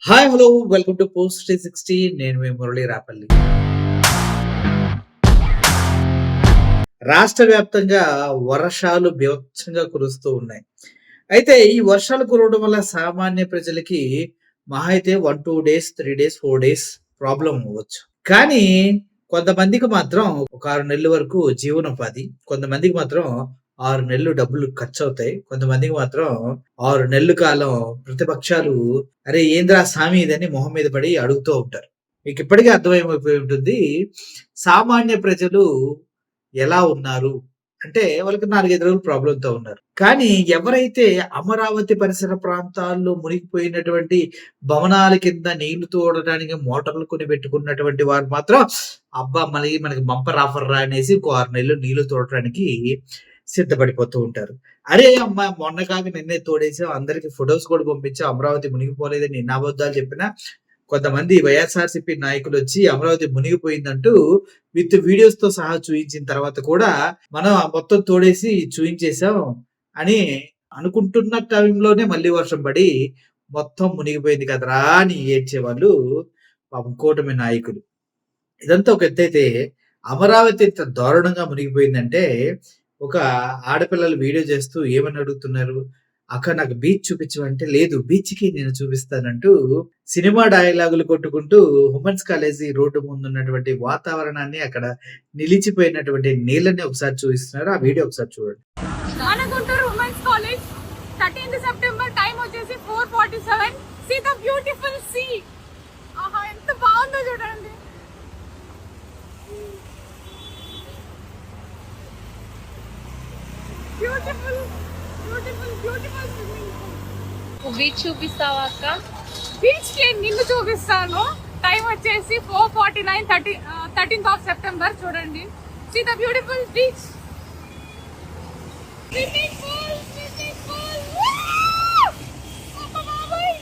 Hi hello welcome to post 360. నేను మీ మురళి రాపల్లి. రాష్ట్ర వ్యాప్తంగా వర్షాలు బీభత్సంగా కురుస్తూ ఉన్నాయి. అయితే ఈ వర్షాలు కురవడం వల్ల సామాన్య ప్రజలకి మహా అయితే 1, 2 డేస్, 3 డేస్, 4 డేస్ ప్రాబ్లమ్ అవ్వచ్చు. కానీ కొంతమందికి మాత్రం ఒక 6 నెలల వరకు జీవనోపాధి. కొంతమందికి మాత్రం 6 నెలలు డబ్బులు ఖర్చవుతాయి. కొంతమందికి మాత్రం 6 నెలల కాలం ప్రతిపక్షాలు "అరే ఏందిరా సామి ఇదని" మొహం మీద పడి అడుగుతూ ఉంటారు. మీకిప్పటికే అర్థమైపోయి ఉంటుంది. సామాన్య ప్రజలు ఎలా ఉన్నారు? అంటే వాళ్ళకి 4, 5 రోజులు ప్రాబ్లమ్‌తో ఉన్నారు. కానీ ఎవరైతే అమరావతి పరిసర ప్రాంతాల్లో మునిగిపోయినటువంటి భవనాల కింద నీళ్లు తోడటానికి మోటార్లు కొనిపెట్టుకున్నటువంటి వారు మాత్రం అబ్బా! మళ్ళీ మనకి బంపర్ ఆఫర్ రా అనేసి ఇంకో 6 నెలలు నీళ్లు తోడటానికి సిద్ధపడిపోతూ ఉంటారు. అరే అమ్మ! మొన్న కాక నిన్నే తోడేసాం. అందరికి ఫోటోస్ కూడా పంపించాం. అమరావతి మునిగిపోలేదని ఎన్ని అబద్ధాలు చెప్పినా కొంతమంది వైఎస్ఆర్‌సీపీ నాయకులొచ్చి అమరావతి మునిగిపోయిందంటూ విత్ వీడియోస్‌తో సహా చూయించిన తర్వాత కూడా మనం మొత్తం తోడేసి చూయించేసాం అని అనుకుంటున్న టైంలోనే మళ్ళీ వర్షం పడి మొత్తం మునిగిపోయింది కదరా! అని ఏడ్చేవాళ్ళు పాపం కూటమి నాయకులు. ఇదంతా ఒక ఎత్తైతే అమరావతి ఇంత దారుణంగా మునిగిపోయిందంటే ఒక ఆడపిల్లలు వీడియో చేస్తూ ఏమని అడుగుతున్నారు? "అక్క నాకు బీచ్ చూపించమంటే" "లేదు బీచ్‌కి నేను చూపిస్తానంటూ" సినిమా డైలాగులు కొట్టుకుంటూ ఉమెన్స్ కాలేజీ రోడ్డు ముందున్నటువంటి వాతావరణాన్ని, అక్కడ నిలిచిపోయినటువంటి నీళ్ళని ఒకసారి చూపిస్తున్నారు. ఆ వీడియో ఒకసారి చూడండి. మన Guntur women's college 13th September time వచ్చేసి 4:47. See the beautiful sea. ఆహా ఎంత బాగుందో చూడండి. Beautiful beautiful beautiful swimming pool. Beach చూపిస్తావా అక్క? బీచ్ కి నిన్ను చూపిస్తాను. టైం వచ్చేసి 4:49, 13th of September. చూడండి. See the beautiful beach. Swimming pool swimming pool. అమ్మ బాబాయ్.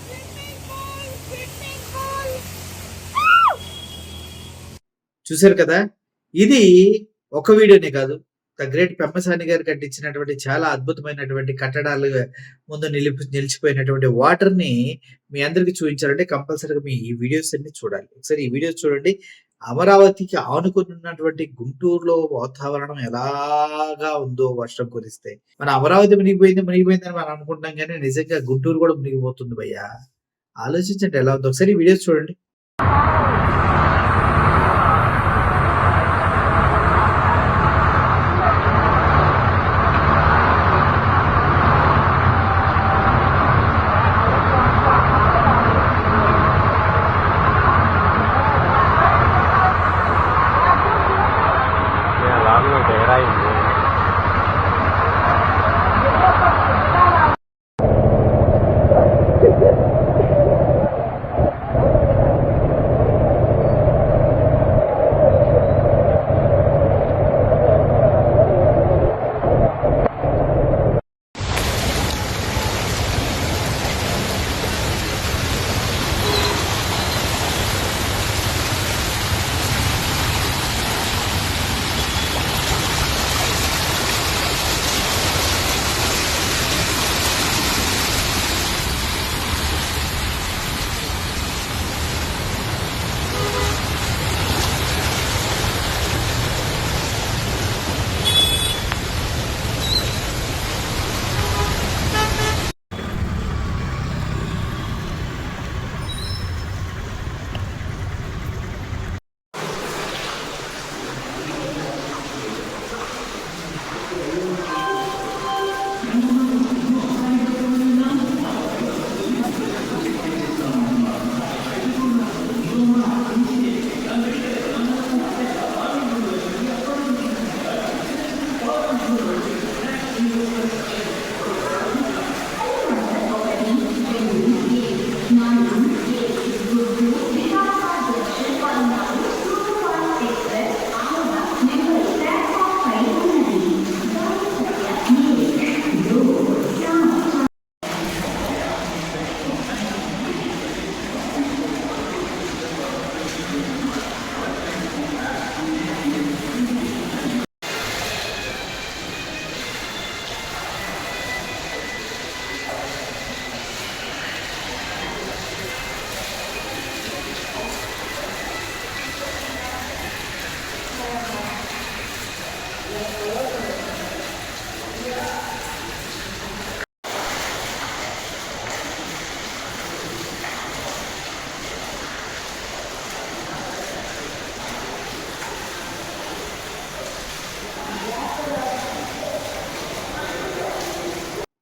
Swimming pool swimming pool. చూసారు కదా! ఇది ఒక వీడియోనే కాదు. ద గ్రేట్ పెమ్మసాని గారు కట్టించినటువంటి చాలా అద్భుతమైనటువంటి కట్టడాలు ముందు నిలిచిపోయినటువంటి వాటర్‌ని మీ అందరికి చూయించాలంటే కంపల్సరీగా మీ ఈ వీడియోస్ అన్ని చూడాలి. ఒకసారి ఈ వీడియోస్ చూడండి. అమరావతికి ఆనుకుని ఉన్నటువంటి గుంటూరులో వాతావరణం ఎలాగా ఉందో వర్షం కురిస్తే. మన అమరావతి మునిగిపోయిందని మనం అనుకుంటాం గానీ నిజంగా గుంటూరు కూడా మునిగిపోతుంది భయ్యా. ఆలోచించండి ఎలా ఉందో. ఒకసారి ఈ వీడియోస్ చూడండి.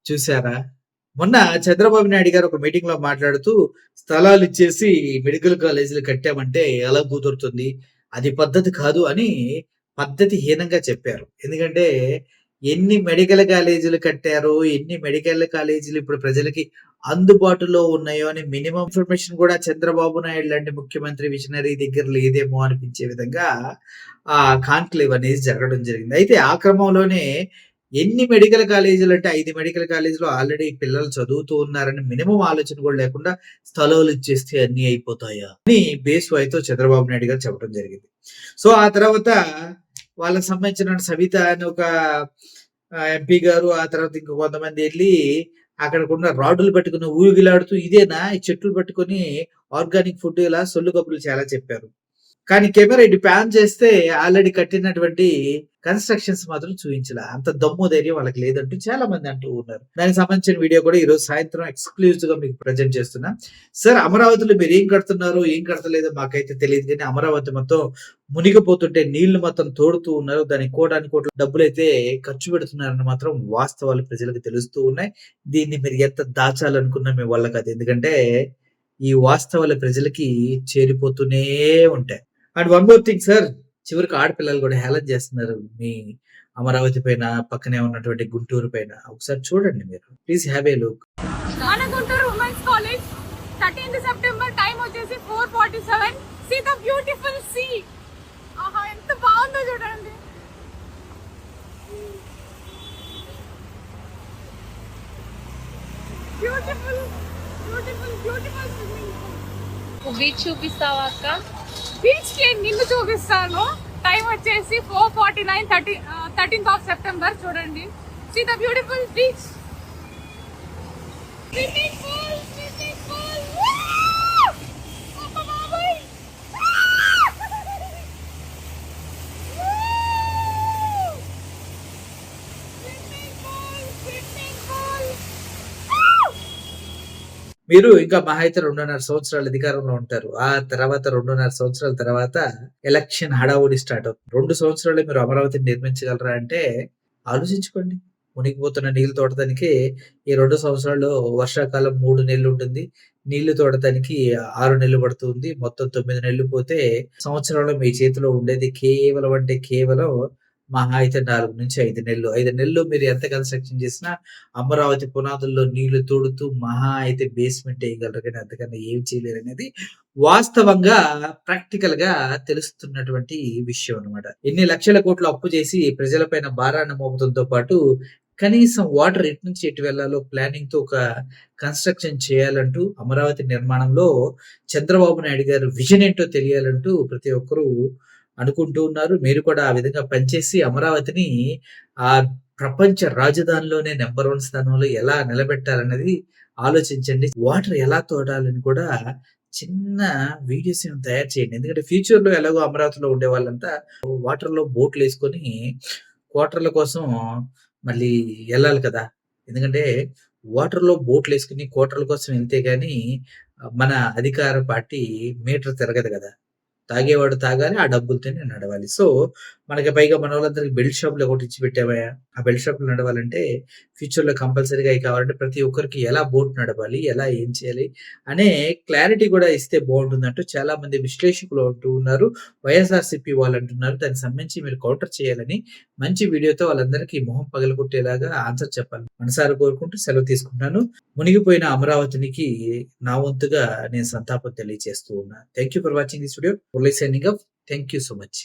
చూసారా? మొన్న చంద్రబాబు నాయుడు గారు ఒక మీటింగ్‌లో మాట్లాడుతూ స్థలాలిచ్చేసి మెడికల్ కాలేజీలు కట్టామంటే ఎలా కుదురుతుంది? అది పద్ధతి కాదు అని పద్ధతిహీనంగా చెప్పారు. ఎందుకంటే ఎన్ని మెడికల్ కాలేజీలు కట్టారో, ఎన్ని మెడికల్ కాలేజీలు ఇప్పుడు ప్రజలకి అందుబాటులో ఉన్నాయో అని మినిమమ్ ఇన్ఫర్మేషన్ కూడా చంద్రబాబు నాయుడు లాంటి ముఖ్యమంత్రి విజనరీ దగ్గర లేదేమో అనిపించే విధంగా కాన్క్లేవ్ అనేది జరగడం జరిగింది. అయితే ఆ క్రమంలోనే ఎన్ని మెడికల్ కాలేజీలంటే 5 మెడికల్ కాలేజీలో ఆల్రెడీ పిల్లలు చదువుతూ ఉన్నారని మినిమమ్ ఆలోచన కూడా లేకుండా స్థలాలు ఇచ్చేస్తే అన్నీ అయిపోతాయా? అని బేస్ వాయితో చంద్రబాబు నాయుడు గారు చెప్పడం జరిగింది. సో ఆ తర్వాత వాళ్ళకి సంబంధించిన సవిత అని ఒక ఎంపీ గారు, ఆ తర్వాత ఇంక కొంతమంది ఎళ్లి అక్కడికున్న రాడ్డులు పట్టుకొని ఊగిలాడుతూ ఇదేనా ఈ చెట్లు పట్టుకొని ఆర్గానిక్ ఫుడ్ ఇలా సొల్లు కబుర్లు చాలా చెప్పారు. కానీ కెమెరా ఇటు పాన్ చేస్తే ఆల్రెడీ కట్టినటువంటి కన్‌స్ట్రక్షన్స్ మాత్రం చూయించలా. అంత దమ్ము ధైర్యం వాళ్ళకి లేదంటూ చాలా మంది అంటూ ఉన్నారు. దానికి సంబంధించిన వీడియో కూడా ఈరోజు సాయంత్రం ఎక్స్‌క్లూజివ్‌గా మీకు ప్రెజెంట్ చేస్తున్నా. సార్ అమరావతిలో మీరేం కడుతున్నారో, ఏం కడతలేదో మాకైతే తెలీదు గానీ అమరావతి మొత్తం మునిగిపోతుంటే నీళ్లు మొత్తం తోడుతూ ఉన్నారు. దానికి కోటాను కోట్ల డబ్బులైతే ఖర్చు పెడుతున్నారని మాత్రం వాస్తవాలు ప్రజలకు తెలుస్తూ ఉన్నాయి. దీన్ని మీరు ఎంత దాచాలనుకున్నా మీ వల్ల కాదు. ఎందుకంటే ఈ వాస్తవాలు ప్రజలకి చేరిపోతూనే ఉంటాయి. And one more thing sir, చివరికి ఆడపిల్లలు కూడా హేళన చేస్తున్నారు మీ అమరావతి పైన, పక్కనే ఉన్నటువంటి గుంటూరు పైన. ఒకసారి చూడండి మీరు. Please have a look. మన Guntur women's college 13th September time వచ్చేసి 4:47. See the beautiful sea. ఆహా ఎంత బాగుందో చూడండి. Beautiful beautiful beautiful swimming pool. Beach చూపిస్తావా అక్క? బీచ్ కి నిన్ను చూపిస్తాను. టైం వచ్చేసి 4:49, 13th సెప్టెంబర్. చూడండి, see the beautiful beach. Swimming pool, swimming pool. బాబాయ్. Swimming pool, swimming pool. మీరు ఇంకా మహా అయితే 2.5 సంవత్సరాలు అధికారంలో ఉంటారు. ఆ తర్వాత 2.5 సంవత్సరాల తర్వాత ఎలక్షన్ హడావుడి స్టార్ట్ అవుతుంది. 2 సంవత్సరాల్లో మీరు అమరావతిని నిర్మించగలరా అంటే ఆలోచించుకోండి. మునిగిపోతున్న నీళ్లు తోడటానికి ఈ 2 సంవత్సరాల్లో వర్షాకాలం 3 నెలలు ఉంటుంది. నీళ్లు తోడటానికి 6 నెలలు పడుతుంది. మొత్తం 9 నెలలు పోతే సంవత్సరంలో మీ చేతిలో ఉండేది కేవలం అంటే కేవలం మహా అయితే 4-5 నెలలు. 5 నెలల్లో మీరు ఎంత కన్‌స్ట్రక్షన్ చేసినా అమరావతి పునాదుల్లో నీళ్లు తోడుతూ మహా అయితే బేస్‌మెంట్ ఎయగలరు గానీ అంతకన్నా ఏం చేయలేరనేది వాస్తవంగా ప్రాక్టికల్‌గా తెలుస్తున్నటువంటి విషయం అన్నమాట. ఎన్ని లక్షల కోట్లు అప్పు చేసి ప్రజల పైన భారాన్ని మోపడంతో పాటు కనీసం వాటర్ ఎటు నుంచి ఎటు వెళ్ళాలో ప్లానింగ్‌తో ఒక కన్‌స్ట్రక్షన్ చేయాలంటూ అమరావతి నిర్మాణంలో చంద్రబాబు నాయుడు గారి విజన్ ఏంటో తెలియాలంటూ ప్రతి ఒక్కరు అనుకుంటూ ఉన్నారు. మీరు కూడా ఆ విధంగా పనిచేసి అమరావతిని ఆ ప్రపంచ రాజధానిలోనే నంబర్ 1 స్థానంలో ఎలా నిలబెట్టాలన్నది ఆలోచించండి. వాటర్ ఎలా తోడాలని కూడా చిన్న వీడియోస్ ఏమైనా తయారు చేయండి. ఎందుకంటే ఫ్యూచర్‌లో ఎలాగో అమరావతిలో ఉండే వాళ్ళంతా వాటర్‌లో బోట్‌లేసుకొని క్వార్టర్‌ల కోసం మళ్ళీ ఎళ్ళాలి కదా! ఎందుకంటే వాటర్‌లో బోట్‌లేసుకొని క్వార్టర్‌ల కోసం ఎళ్తే గాని మన అధికార పార్టీ మీటర్ తిరగదు గదా! తాగేవాడు తాగాలి. ఆ డబ్బులతోనే నడవాలి. సో, మనకి పైగా మనోళ్ళందరికి బెల్ట్ షాపులు ఒకటి ఇచ్చి పెట్టామయ్యా. ఆ బెల్ట్ షాపులు నడవాలంటే ఫ్యూచర్‌లో కంపల్సరీగా అయి కావాలంటే ప్రతి ఒక్కరికి ఎలా బోట్ నడపాలి? ఎలా ఏం చేయాలి? అనే క్లారిటీ కూడా ఇస్తే బావుంటుందంటూ చాలామంది విశ్లేషకులు అంటూ ఉన్నారు. వైఎస్ఆర్‌సీపీ వాళ్ళంటున్నారు. దానికి సంబంధించి మీరు కౌంటర్ చేయాలని మంచి వీడియోతో వాళ్ళందరికీ మొహం పగలగొట్టేలాగా ఆన్సర్ చెప్పాలని మనసారా కోరుకుంటూ సెలవు తీసుకుంటున్నాను. మునిగిపోయిన అమరావతినికి నా వంతుగా నేను సంతాపం తెలియజేస్తూ ఉన్నా. Thank you for watching this video. Murali signing off. Thank you so much.